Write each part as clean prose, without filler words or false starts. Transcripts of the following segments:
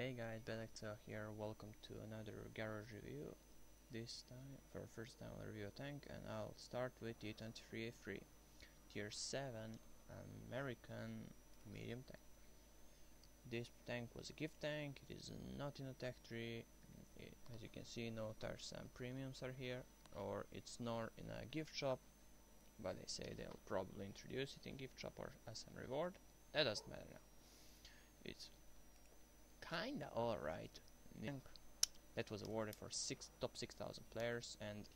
Hey guys, Benexo here, welcome to another garage review. This time, for first time I'll review a tank, and I'll start with T23E3 Tier 7 American medium tank. This tank was a gift tank, it is not in a tech tree. As you can see, no tires and premiums are here, or it's not in a gift shop, but they say they'll probably introduce it in gift shop or as a reward. That doesn't matter now. It's kinda alright. That was awarded for top 6,000 players, and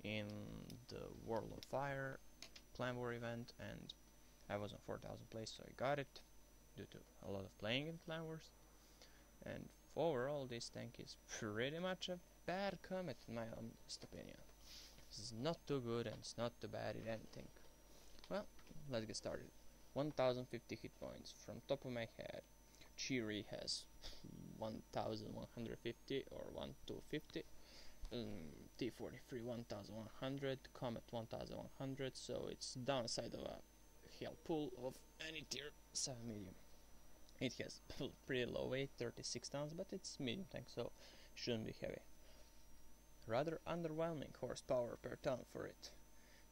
in the World of Fire Clan War event, and I was on 4,000 place, so I got it due to a lot of playing in Clan Wars. And overall, this tank is pretty much a bad comet in my honest opinion. This is not too good and it's not too bad in anything. Well, let's get started. 1050 hit points from top of my head. Cheery has 1150 or 1250, T43 1100, Comet 1100, so it's downside of a hell pool of any tier 7 medium. It has pretty low weight, 36 tons, but it's medium tank, so shouldn't be heavy. Rather underwhelming horsepower per ton for it.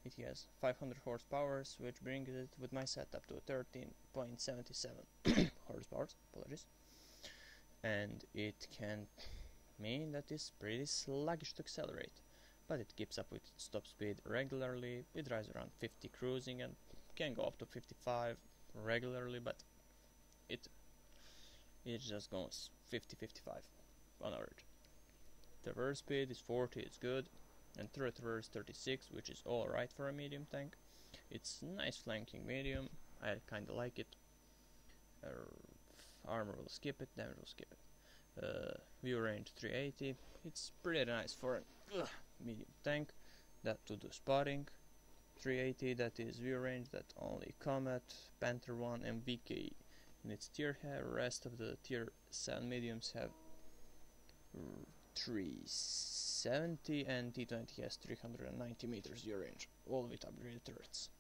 It has 500 horsepower, which brings it with my setup to 13.77 horsepower, apologies. And it can mean that it's pretty sluggish to accelerate, but it keeps up with its top speed regularly. It drives around 50 cruising and can go up to 55 regularly, but it just goes 50-55 on average. Traverse speed is 40, it's good, and traverse 36, which is alright for a medium tank. It's nice flanking medium, I kinda like it. Armor will skip it, damage will skip it. View range 380, it's pretty nice for a medium tank that to do spotting. 380, that is view range that only Comet, Panther 1 and VK in its tier have. Rest of the tier 7 mediums have 370 and T20 has 390 meters view range, all with upgraded turrets.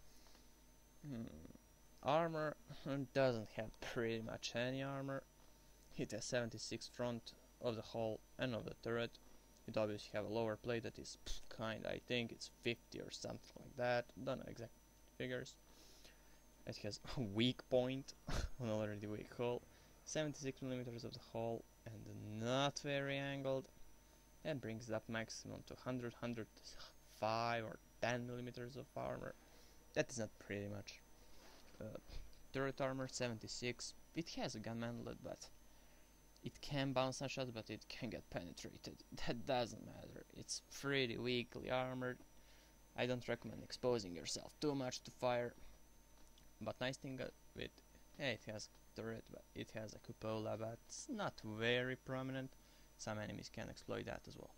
Armor doesn't have pretty much any armor. It has 76 front of the hull and of the turret. It obviously have a lower plate that is kinda, I think it's 50 or something like that, don't know exact figures. It has a weak point on already weak hull, 76 millimeters of the hull and not very angled, and brings it up maximum to 100, 105 or 10 millimeters of armor. That is not pretty much. Turret armor 76. It has a gun manlet, but it can bounce on shots, but it can get penetrated. That doesn't matter. It's pretty weakly armored. I don't recommend exposing yourself too much to fire. But nice thing with it has turret, but it has a cupola, but it's not very prominent. Some enemies can exploit that as well.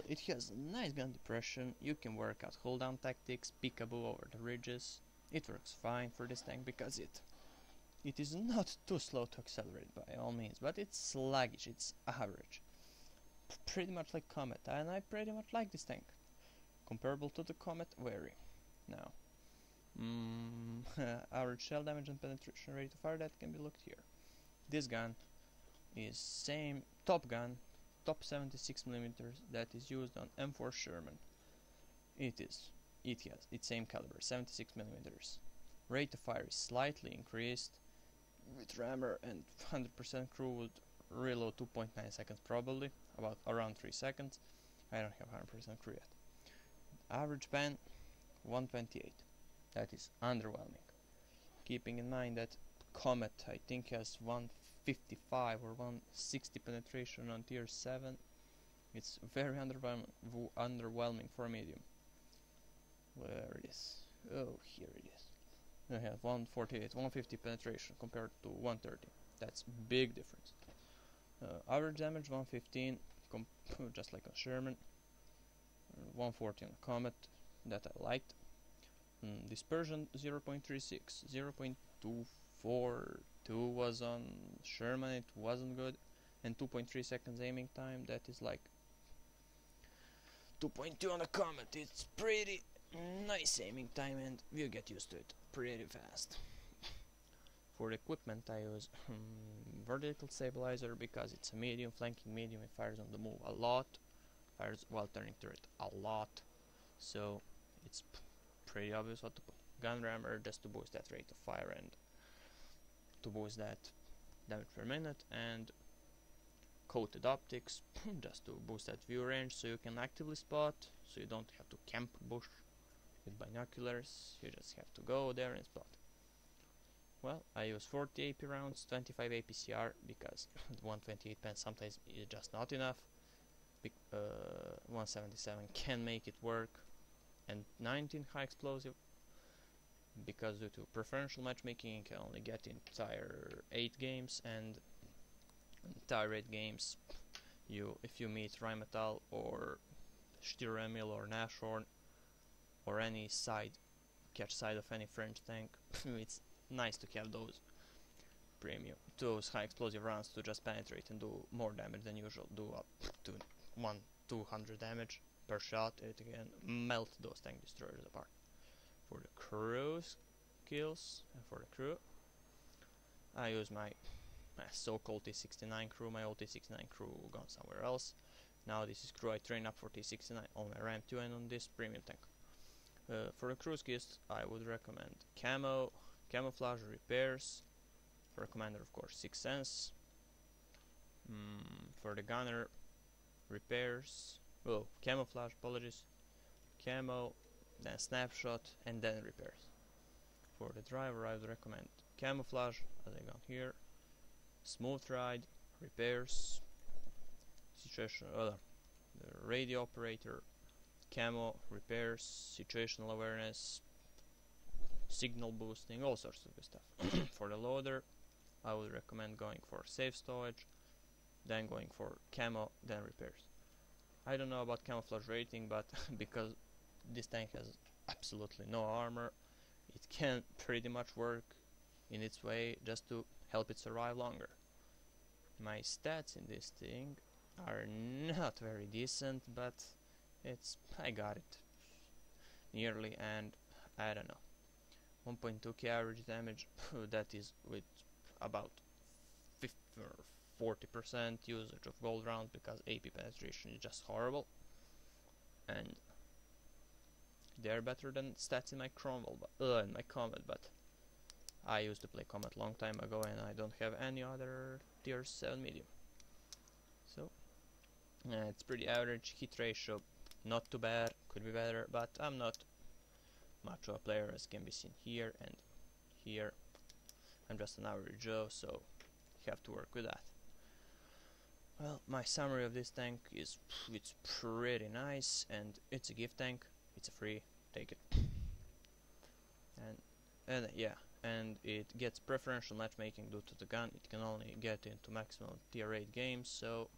It has a nice gun depression. You can work out hold down tactics, peekaboo over the ridges. It works fine for this tank because it is not too slow to accelerate by all means, but it's sluggish, it's average. Pretty much like Comet, and I pretty much like this tank. Comparable to the Comet, very. Now, average shell damage and penetration rate of fire, that can be looked here. This gun is same top gun, top 76mm that is used on M4 Sherman. It has its same caliber, 76mm. Rate of fire is slightly increased. With rammer and 100% crew would reload 2.9 seconds probably, around 3 seconds. I don't have 100% crew yet. Average pen 128. That is underwhelming. Keeping in mind that Comet I think has 155 or 160 penetration on tier 7. It's very underwhelming for a medium. Where it is? Oh, here it is. I have 148, 150 penetration compared to 130. That's big difference. Average damage 115, just like on Sherman. 140 on a Comet, that I liked. Dispersion 0.36, 0.242 was on Sherman, it wasn't good. And 2.3 seconds aiming time, that is like 2.2 on a Comet. It's pretty nice aiming time and you get used to it pretty fast. For the equipment I use vertical stabilizer because it's a medium, flanking medium. It fires on the move a lot, fires while turning turret a lot, so it's pretty obvious what to put. Gun rammer just to boost that rate of fire and to boost that damage per minute, and coated optics just to boost that view range so you can actively spot, so you don't have to camp bush with binoculars, you just have to go there and spot. Well, I use 40 AP rounds, 25 APCR because 128 pen sometimes is just not enough. 177 can make it work, and 19 high explosive because due to preferential matchmaking you can only get entire 8 games, and entire 8 games if you meet Rheinmetall or Styremil or Nashorn or any catch side of any French tank, it's nice to have those those high explosive rounds to just penetrate and do more damage than usual, do up to 200 damage per shot. It can melt those tank destroyers apart. For the crew skills, for the crew, I use my so-called T69 crew. My old T69 crew gone somewhere else. Now this is crew I train up for T69 on my RAM 2 and on this premium tank. For the crew skills, I would recommend camouflage, repairs. For the commander, of course, Sixth Sense. For the gunner, repairs. Oh, camouflage, apologies. Camo, then snapshot, and then repairs. For the driver, I would recommend camouflage, as I got here. Smooth ride, repairs, the radio operator, camo, repairs, situational awareness, signal boosting, all sorts of good stuff. For the loader, I would recommend going for safe storage, then going for camo, then repairs. I don't know about camouflage rating, but because this tank has absolutely no armor, it can pretty much work in its way just to help it survive longer. My stats in this thing are not very decent, but I got it nearly, and I don't know, 1.2k average damage. That is with about 40% usage of gold rounds because AP penetration is just horrible, and they're better than stats in my in my Comet, but I used to play Comet long time ago and I don't have any other tier 7 medium. So it's pretty average. Hit ratio not too bad, could be better, but I'm not much of a player, as can be seen here and here. I'm just an average Joe, so you have to work with that. Well, my summary of this tank is it's pretty nice, and it's a gift tank. It's a free, take it. And yeah, and it gets preferential matchmaking due to the gun. It can only get into maximum tier 8 games, so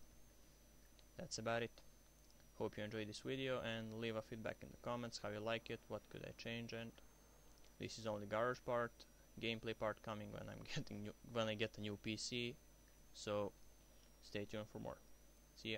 that's about it. Hope you enjoyed this video, and leave a feedback in the comments how you like it, what could I change, and this is only garage part, gameplay part coming when I get a new PC, so stay tuned for more. See ya.